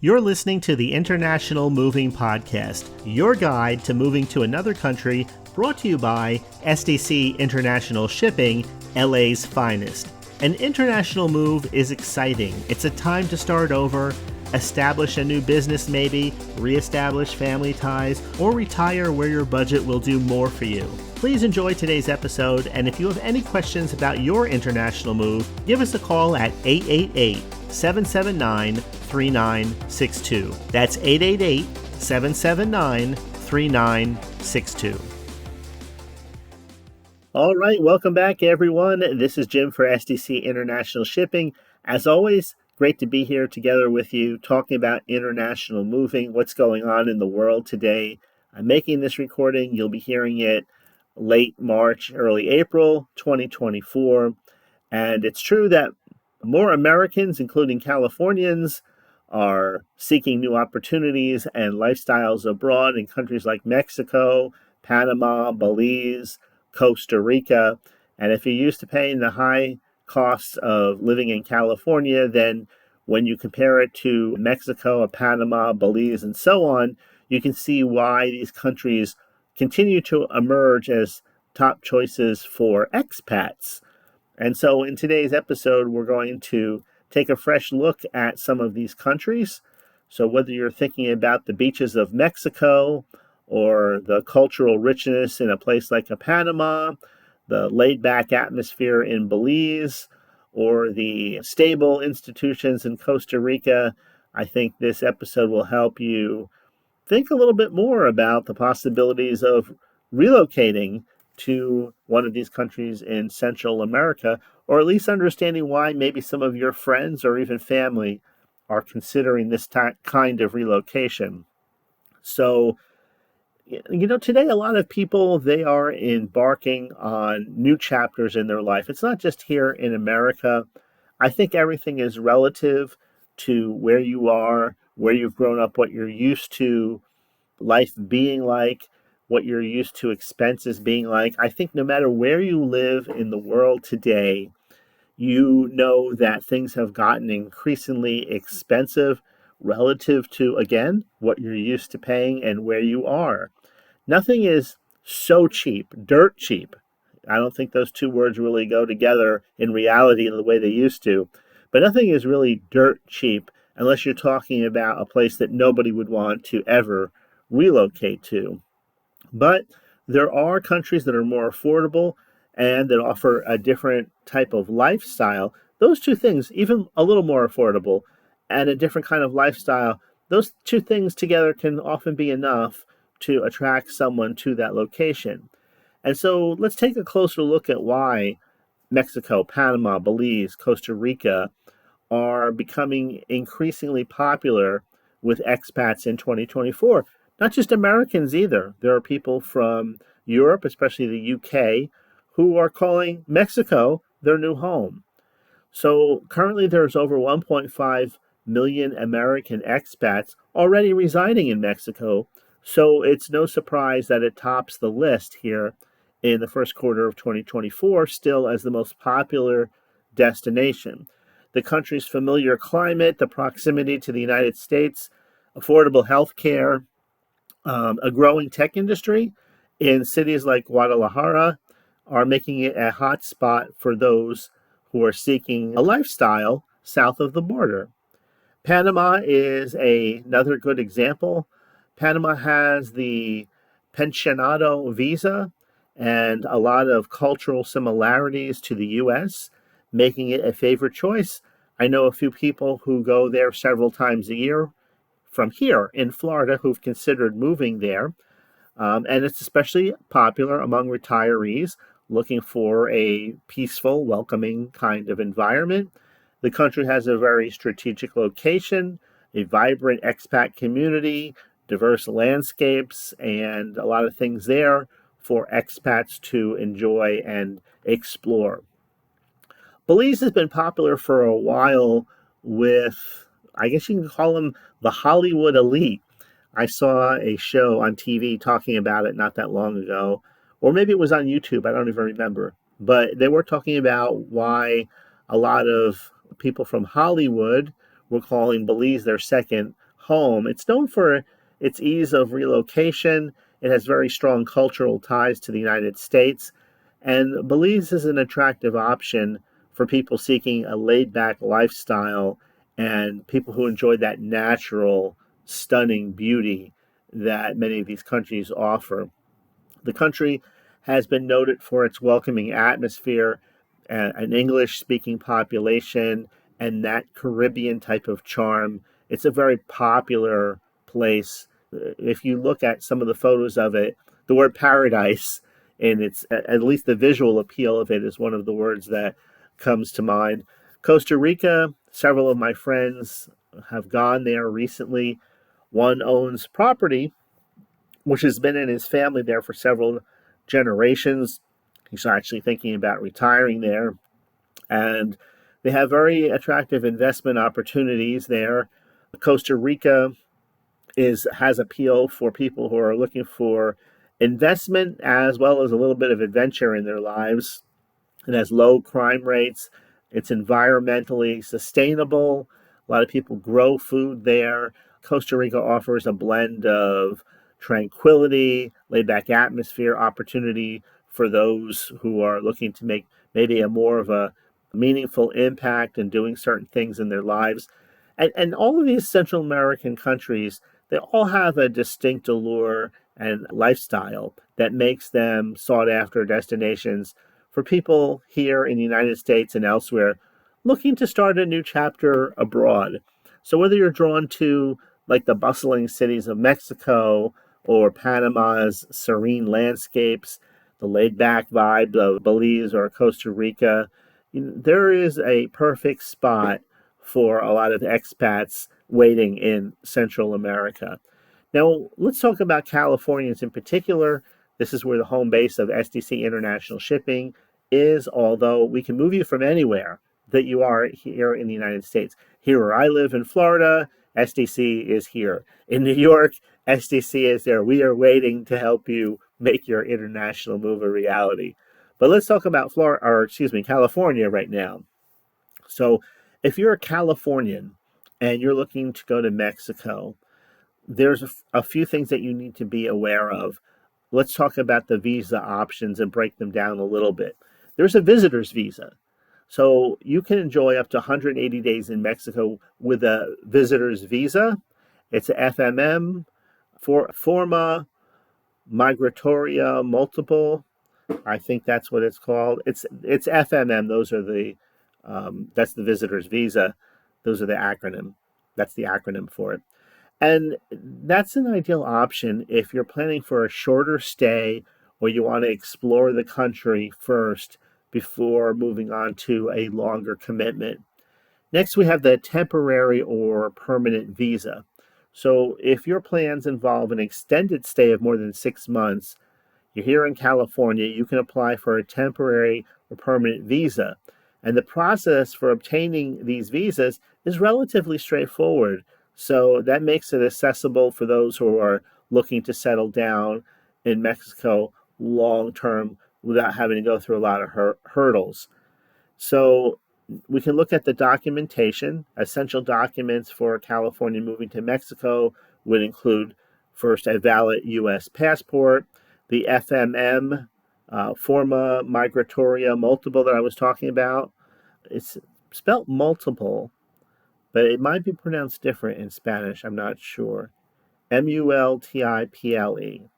You're listening to the International Moving Podcast, your guide to moving to another country, brought to you by SDC International Shipping, LA's finest. An international move is exciting. It's a time to start over, establish a new business maybe, reestablish family ties, or retire where your budget will do more for you. Please enjoy today's episode, and if you have any questions about your international move, give us a call at 888-779-3962. That's 888-779-3962. All right, welcome back, everyone. This is Jim for SDC International Shipping. As always, great to be here together with you, talking about international moving, what's going on in the world today. I'm making this recording. You'll be hearing it late March, early April 2024. And it's true that more Americans, including Californians, are seeking new opportunities and lifestyles abroad in countries like Mexico, Panama, Belize, Costa Rica. And if you're used to paying the high costs of living in California, then when you compare it to Mexico, Panama, Belize, and so on, you can see why these countries continue to emerge as top choices for expats. And so in today's episode, we're going to take a fresh look at some of these countries. So whether you're thinking about the beaches of Mexico or the cultural richness in a place like Panama, the laid-back atmosphere in Belize, or the stable institutions in Costa Rica, I think this episode will help you think a little bit more about the possibilities of relocating to one of these countries in Central America, or at least understanding why maybe some of your friends or even family are considering this kind of relocation. So, today a lot of people, they are embarking on new chapters in their life. It's not just here in America. I think everything is relative to where you are, where you've grown up, what you're used to life being like, what you're used to expenses being like. I think no matter where you live in the world today, you know that things have gotten increasingly expensive relative to, again, what you're used to paying and where you are. Nothing is so cheap, dirt cheap. I don't think those two words really go together in reality in the way they used to. But nothing is really dirt cheap unless you're talking about a place that nobody would want to ever relocate to. But there are countries that are more affordable and that offer a different type of lifestyle. Those two things, even a little more affordable and a different kind of lifestyle, those two things together can often be enough to attract someone to that location. And so let's take a closer look at why Mexico, Panama, Belize, Costa Rica are becoming increasingly popular with expats in 2024. Not just Americans either. There are people from Europe, especially the UK, who are calling Mexico their new home. So currently there's over 1.5 million American expats already residing in Mexico. So it's no surprise that it tops the list here in the first quarter of 2024, still as the most popular destination. The country's familiar climate, the proximity to the United States, affordable health care, a growing tech industry in cities like Guadalajara are making it a hot spot for those who are seeking a lifestyle south of the border. Panama is another good example. Panama has the pensionado visa and a lot of cultural similarities to the U.S., making it a favorite choice. I know a few people who go there several times a year from here in Florida who've considered moving there. And it's especially popular among retirees looking for a peaceful, welcoming kind of environment. The country has a very strategic location, a vibrant expat community, diverse landscapes, and a lot of things there for expats to enjoy and explore. Belize has been popular for a while with, I guess you can call them the Hollywood elite. I saw a show on TV talking about it not that long ago, or maybe it was on YouTube, I don't even remember. But they were talking about why a lot of people from Hollywood were calling Belize their second home. It's known for its ease of relocation. It has very strong cultural ties to the United States. And Belize is an attractive option for people seeking a laid back lifestyle and people who enjoy that natural, stunning beauty that many of these countries offer. The country has been noted for its welcoming atmosphere, an English speaking population, and that Caribbean type of charm. It's a very popular place. If you look at some of the photos of it, the word paradise and it's at least the visual appeal of it is one of the words that comes to mind. Costa Rica, several of my friends have gone there recently. One owns property which has been in his family there for several generations. He's actually thinking about retiring there. And they have very attractive investment opportunities there. Costa Rica has appeal for people who are looking for investment as well as a little bit of adventure in their lives. It has low crime rates. It's environmentally sustainable. A lot of people grow food there. Costa Rica offers a blend of tranquility, laid back atmosphere, opportunity for those who are looking to make maybe a more of a meaningful impact in doing certain things in their lives. And all of these Central American countries, they all have a distinct allure and lifestyle that makes them sought after destinations for people here in the United States and elsewhere looking to start a new chapter abroad. So whether you're drawn to like the bustling cities of Mexico or Panama's serene landscapes, the laid back vibe of Belize or Costa Rica, there is a perfect spot for a lot of expats waiting in Central America. Now, let's talk about Californians in particular. This is where the home base of SDC International Shipping is, although we can move you from anywhere that you are here in the United States. Here where I live in Florida, SDC is here. In New York, SDC is there. We are waiting to help you make your international move a reality. But let's talk about California right now. So, if you're a Californian and you're looking to go to Mexico, there's a few things that you need to be aware of. Let's talk about the visa options and break them down a little bit. There's a visitor's visa. So you can enjoy up to 180 days in Mexico with a visitor's visa. It's a FMM, Forma Migratoria Multiple. I think that's what it's called. It's FMM. Those are that's the visitor's visa. Those are the acronym. That's the acronym for it. And that's an ideal option if you're planning for a shorter stay or you want to explore the country first before moving on to a longer commitment. Next, we have the temporary or permanent visa. So if your plans involve an extended stay of more than 6 months, you're here in California, you can apply for a temporary or permanent visa. And the process for obtaining these visas is relatively straightforward. So that makes it accessible for those who are looking to settle down in Mexico long term without having to go through a lot of hurdles. So we can look at the documentation. Essential documents for a Californian moving to Mexico would include first a valid U.S. passport, the FMM, Forma Migratoria Multiple that I was talking about. It's spelt multiple, but it might be pronounced different in Spanish. I'm not sure. Multiple.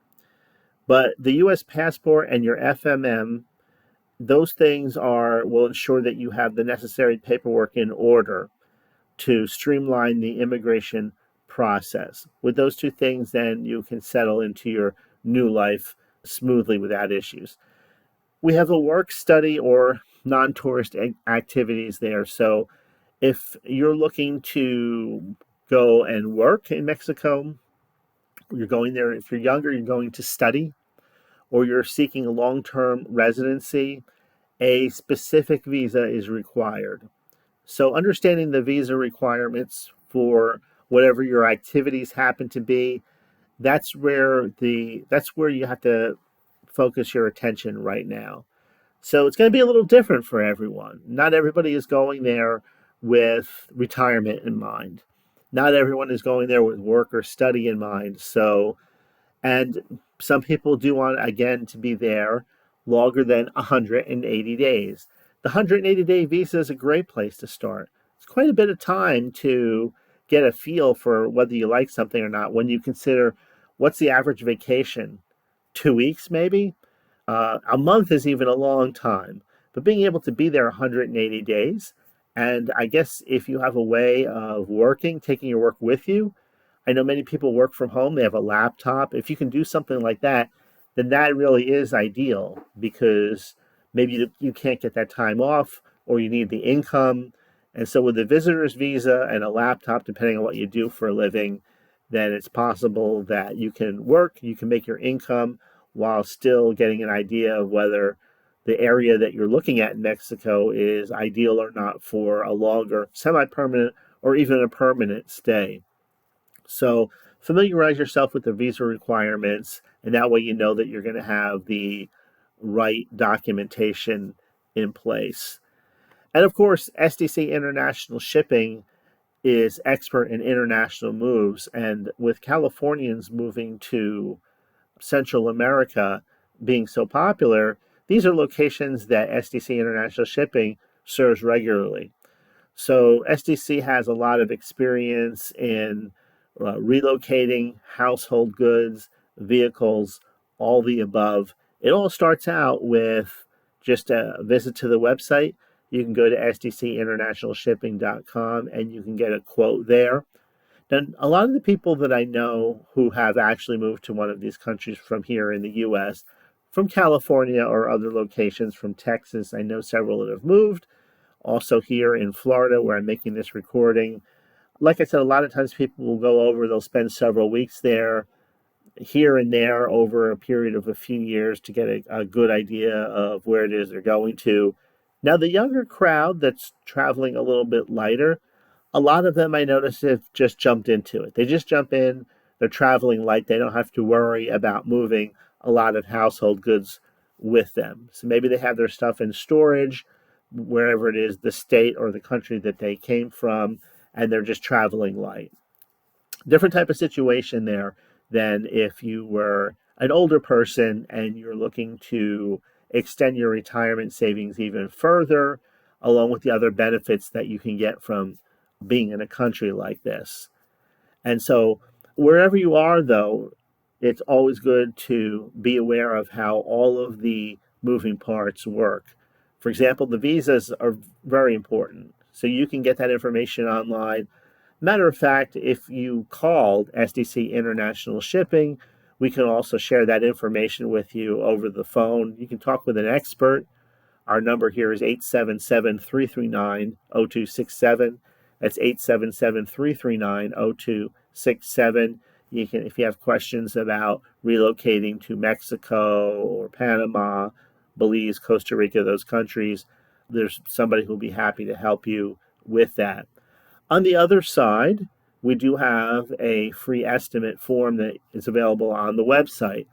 But the U.S. passport and your FMM, those things will ensure that you have the necessary paperwork in order to streamline the immigration process. With those two things, then you can settle into your new life smoothly without issues. We have a work, study, or non-tourist activities there. So if you're looking to go and work in Mexico, you're going there. If you're younger, you're going to study, or you're seeking a long-term residency, a specific visa is required. So understanding the visa requirements for whatever your activities happen to be, that's where you have to focus your attention right now. So it's going to be a little different for everyone. Not everybody is going there with retirement in mind. Not everyone is going there with work or study in mind. So, and some people do want, again, to be there longer than 180 days. The 180-day visa is a great place to start. It's quite a bit of time to get a feel for whether you like something or not when you consider what's the average vacation. 2 weeks, maybe? A month is even a long time. But being able to be there 180 days, and I guess if you have a way of working, taking your work with you, I know many people work from home, they have a laptop. If you can do something like that, then that really is ideal because maybe you can't get that time off or you need the income. And so, with a visitor's visa and a laptop, depending on what you do for a living, then it's possible that you can work, you can make your income while still getting an idea of whether the area that you're looking at in Mexico is ideal or not for a longer, semi permanent, or even a permanent stay. So familiarize yourself with the visa requirements, and that way you know that you're going to have the right documentation in place. And of course, SDC International Shipping is expert in international moves, and with Californians moving to Central America being so popular, these are locations that SDC International Shipping serves regularly. So SDC has a lot of experience in relocating household goods, vehicles, all the above. It all starts out with just a visit to the website. You can go to sdcinternationalshipping.com and you can get a quote there. And a lot of the people that I know who have actually moved to one of these countries from here in the US, from California or other locations, from Texas, I know several that have moved. Also here in Florida, where I'm making this recording. Like I said, a lot of times people will go over, they'll spend several weeks there, here and there, over a period of a few years to get a good idea of where it is they're going to. Now, the younger crowd that's traveling a little bit lighter, a lot of them I notice have just jumped into it. They just jump in, they're traveling light, they don't have to worry about moving a lot of household goods with them. So maybe they have their stuff in storage, wherever it is, the state or the country that they came from, and they're just traveling light. Different type of situation there than if you were an older person and you're looking to extend your retirement savings even further, along with the other benefits that you can get from being in a country like this. And so, wherever you are, though, it's always good to be aware of how all of the moving parts work. For example, the visas are very important. So, you can get that information online. Matter of fact, if you called SDC International Shipping, we can also share that information with you over the phone. You can talk with an expert. Our number here is 877-339-0267. That's 877-339-0267. You can, if you have questions about relocating to Mexico or Panama, Belize, Costa Rica, those countries, there's somebody who'll be happy to help you with that. On the other side, we do have a free estimate form that is available on the website.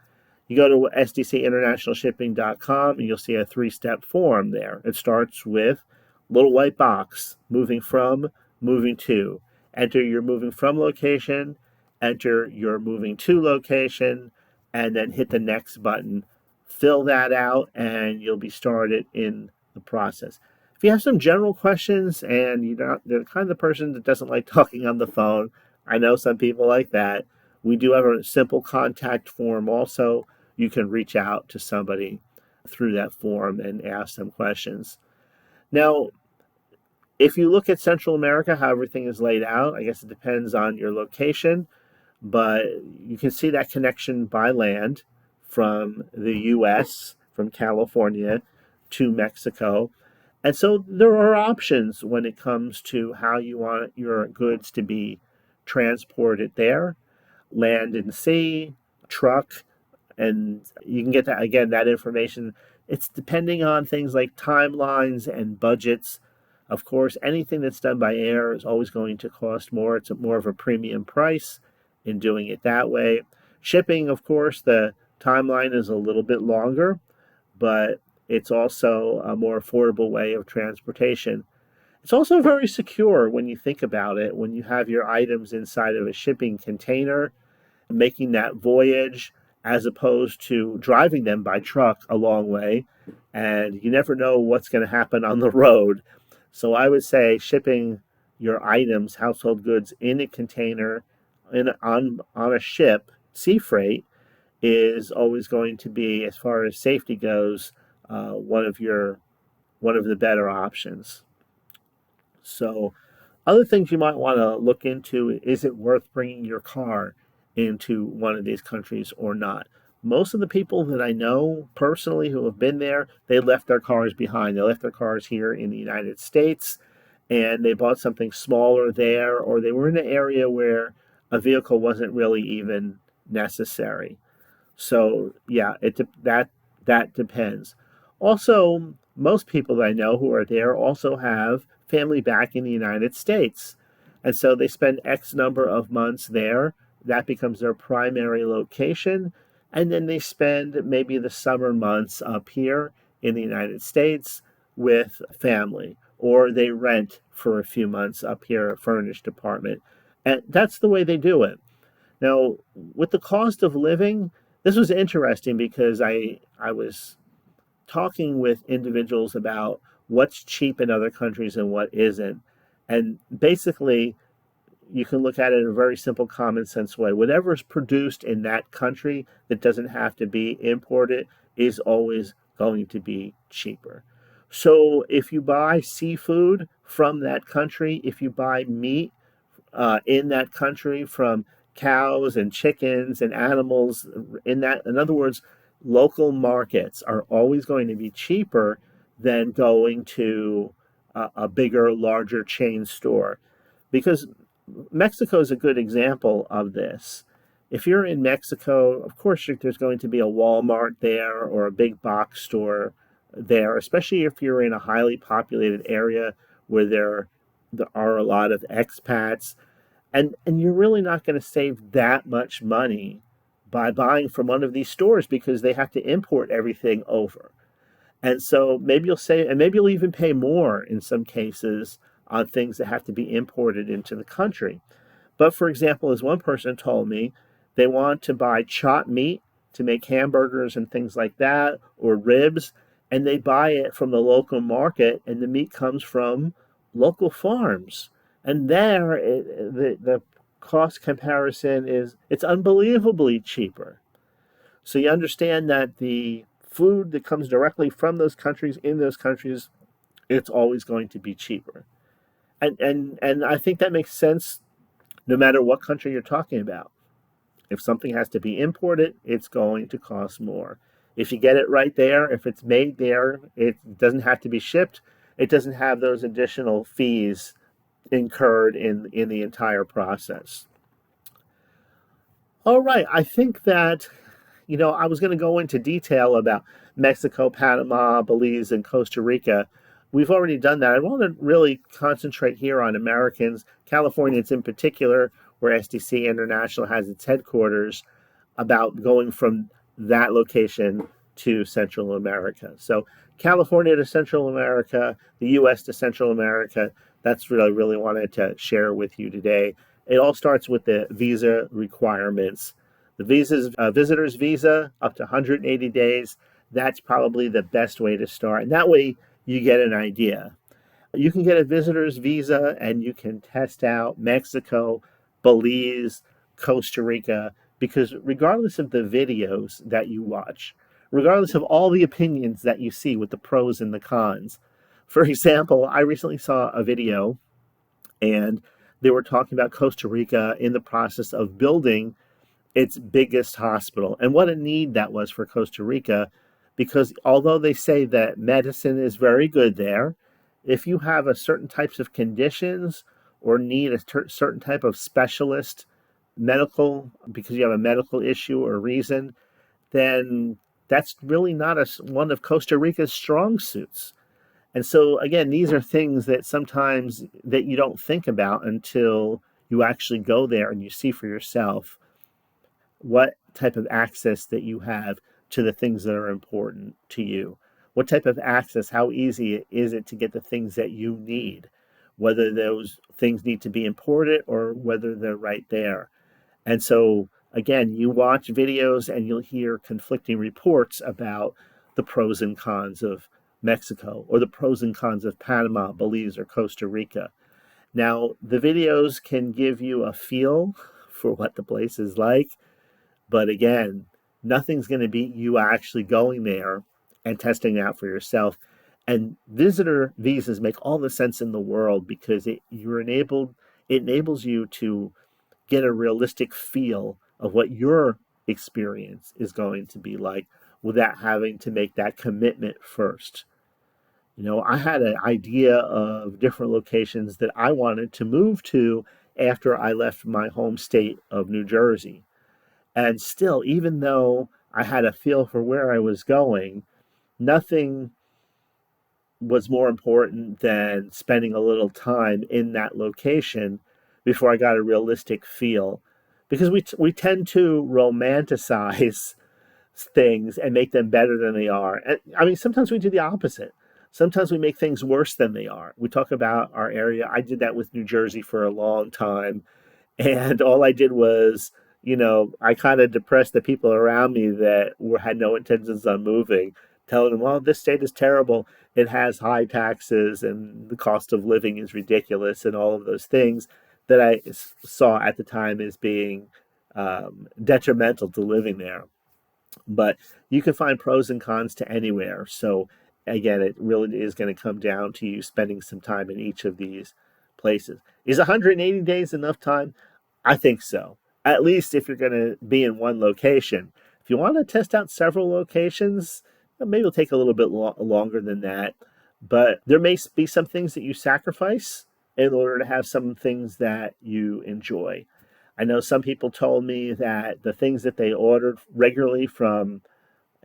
You go to sdcinternationalshipping.com and you'll see a three-step form there. It starts with little white box, moving from, moving to. Enter your moving from location, enter your moving to location, and then hit the next button. Fill that out and you'll be started in the process. If you have some general questions and you're not the kind of person that doesn't like talking on the phone, I know some people like that. We do have a simple contact form also. You can reach out to somebody through that form and ask them questions. Now, if you look at Central America, how everything is laid out, I guess it depends on your location, but you can see that connection by land from the U.S., from California to Mexico. And so there are options when it comes to how you want your goods to be transported there, land and sea, truck, and you can get that again, that information. It's depending on things like timelines and budgets. Of course, anything that's done by air is always going to cost more. It's more of a premium price in doing it that way. Shipping, of course, the timeline is a little bit longer, but it's also a more affordable way of transportation. It's also very secure when you think about it, when you have your items inside of a shipping container, making that voyage as opposed to driving them by truck a long way. And you never know what's going to happen on the road. So I would say shipping your items, household goods, in a container on a ship, sea freight, is always going to be, as far as safety goes, one of the better options. So other things you might want to look into: is it worth bringing your car into one of these countries or not? Most of the people that I know personally who have been there, they left their cars behind. They left their cars here in the United States and they bought something smaller there, or they were in an area where a vehicle wasn't really even necessary. So yeah, that depends. Also, most people that I know who are there also have family back in the United States, and so they spend X number of months there. That becomes their primary location, and then they spend maybe the summer months up here in the United States with family, or they rent for a few months up here, a furnished apartment, and that's the way they do it. Now, with the cost of living, this was interesting because I was talking with individuals about what's cheap in other countries and what isn't. And basically, you can look at it in a very simple common sense way. Whatever is produced in that country that doesn't have to be imported is always going to be cheaper. So if you buy seafood from that country, if you buy meat in that country from cows and chickens and animals in other words, local markets are always going to be cheaper than going to a bigger, larger chain store, because Mexico is a good example of this. If you're in Mexico, of course there's going to be a Walmart there or a big box store there, especially if you're in a highly populated area where there are a lot of expats, and you're really not going to save that much money by buying from one of these stores because they have to import everything over. And so maybe you'll save, and maybe you'll even pay more in some cases on things that have to be imported into the country. But for example, as one person told me, they want to buy chopped meat to make hamburgers and things like that, or ribs, and they buy it from the local market, and the meat comes from local farms. And there, the cost comparison is, it's unbelievably cheaper. So you understand that the food that comes directly from those countries, in those countries, it's always going to be cheaper. And I think that makes sense no matter what country you're talking about. If something has to be imported, it's going to cost more. If you get it right there, if it's made there, it doesn't have to be shipped. It doesn't have those additional fees incurred in the entire process. All right, I think that, I was going to go into detail about Mexico, Panama, Belize, and Costa Rica. We've already done that. I want to really concentrate here on Americans, Californians in particular, where SDC International has its headquarters, about going from that location to Central America. So California to Central America, the U.S. to Central America, that's what I really wanted to share with you today. It all starts with the visa requirements. The visitor's visa, up to 180 days. That's probably the best way to start. And that way you get an idea. You can get a visitor's visa and you can test out Mexico, Belize, Costa Rica, because regardless of the videos that you watch, regardless of all the opinions that you see with the pros and the cons. For example, I recently saw a video and they were talking about Costa Rica in the process of building its biggest hospital, and what a need that was for Costa Rica, because although they say that medicine is very good there, if you have a certain types of conditions or need a certain type of specialist medical, because you have a medical issue or reason, then that's really not one of Costa Rica's strong suits. And so again, these are things that sometimes that you don't think about until you actually go there and you see for yourself what type of access that you have to the things that are important to you. What type of access, how easy is it to get the things that you need? whether those things need to be imported or whether they're right there. And so, again, you watch videos and you'll hear conflicting reports about the pros and cons of Mexico or the pros and cons of Panama, Belize, or Costa Rica. Now, the videos can give you a feel for what the place is like, but again, nothing's going to beat you actually going there and testing it out for yourself. And visitor visas make all the sense in the world because it enables you to get a realistic feel of what your experience is going to be like without having to make that commitment first. I had an idea of different locations that I wanted to move to after I left my home state of New Jersey. And still, even though I had a feel for where I was going, nothing was more important than spending a little time in that location before I got a realistic feel. Because we tend to romanticize things and make them better than they are. And I mean, sometimes we do the opposite. Sometimes we make things worse than they are. We talk about our area. I did that with New Jersey for a long time. And all I did was, I kind of depressed the people around me that had no intentions on moving, telling them, well, this state is terrible. It has high taxes and the cost of living is ridiculous and all of those things that I saw at the time as being detrimental to living there. But you can find pros and cons to anywhere. So again, it really is going to come down to you spending some time in each of these places. Is 180 days enough time? I think so. At least if you're going to be in one location. If you want to test out several locations, maybe it'll take a little bit longer than that. But there may be some things that you sacrifice in order to have some things that you enjoy. I know some people told me that the things that they ordered regularly from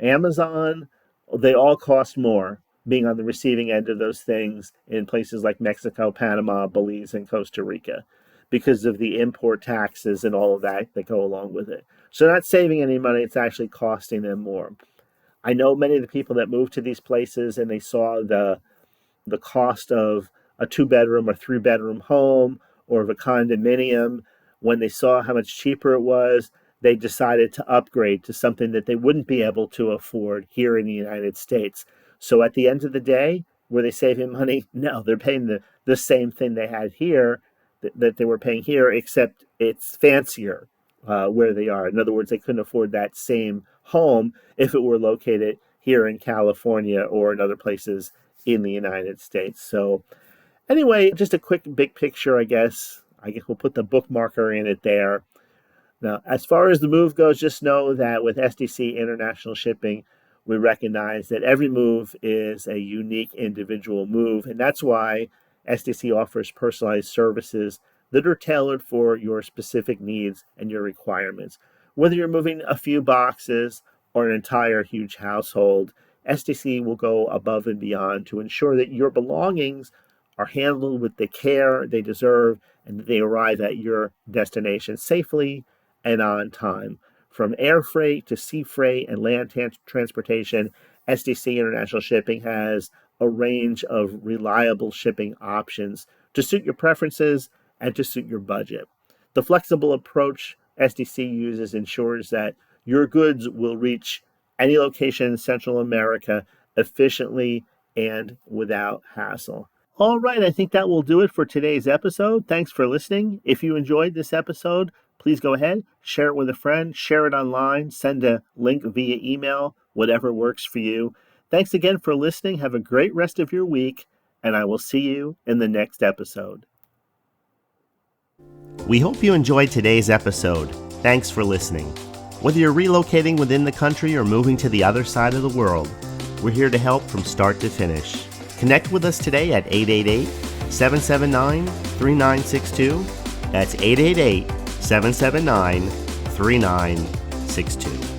Amazon, they all cost more being on the receiving end of those things in places like Mexico, Panama, Belize, and Costa Rica because of the import taxes and all of that go along with it. So they're not saving any money, it's actually costing them more. I know many of the people that moved to these places and they saw the cost of a 2-bedroom or 3-bedroom home or of a condominium. When they saw how much cheaper it was, they decided to upgrade to something that they wouldn't be able to afford here in the United States. So at the end of the day, were they saving money? No, they're paying the same thing they had here that they were paying here, except it's fancier where they are. In other words, they couldn't afford that same home if it were located here in California or in other places in the United States. So anyway, just a quick big picture, I guess. We'll put the bookmarker in it there. Now, as far as the move goes, just know that with SDC International Shipping, we recognize that every move is a unique individual move, and that's why SDC offers personalized services that are tailored for your specific needs and your requirements. Whether you're moving a few boxes or an entire huge household, SDC will go above and beyond to ensure that your belongings are handled with the care they deserve and that they arrive at your destination safely and on time. From air freight to sea freight and land transportation, SDC International Shipping has a range of reliable shipping options to suit your preferences and to suit your budget. The flexible approach SDC uses ensures that your goods will reach any location in Central America efficiently and without hassle. All right, I think that will do it for today's episode. Thanks for listening. If you enjoyed this episode, please go ahead, share it with a friend, share it online, send a link via email, whatever works for you. Thanks again for listening. Have a great rest of your week, and I will see you in the next episode. We hope you enjoyed today's episode. Thanks for listening. Whether you're relocating within the country or moving to the other side of the world, we're here to help from start to finish. Connect with us today at 888-779-3962. That's 888-779-3962.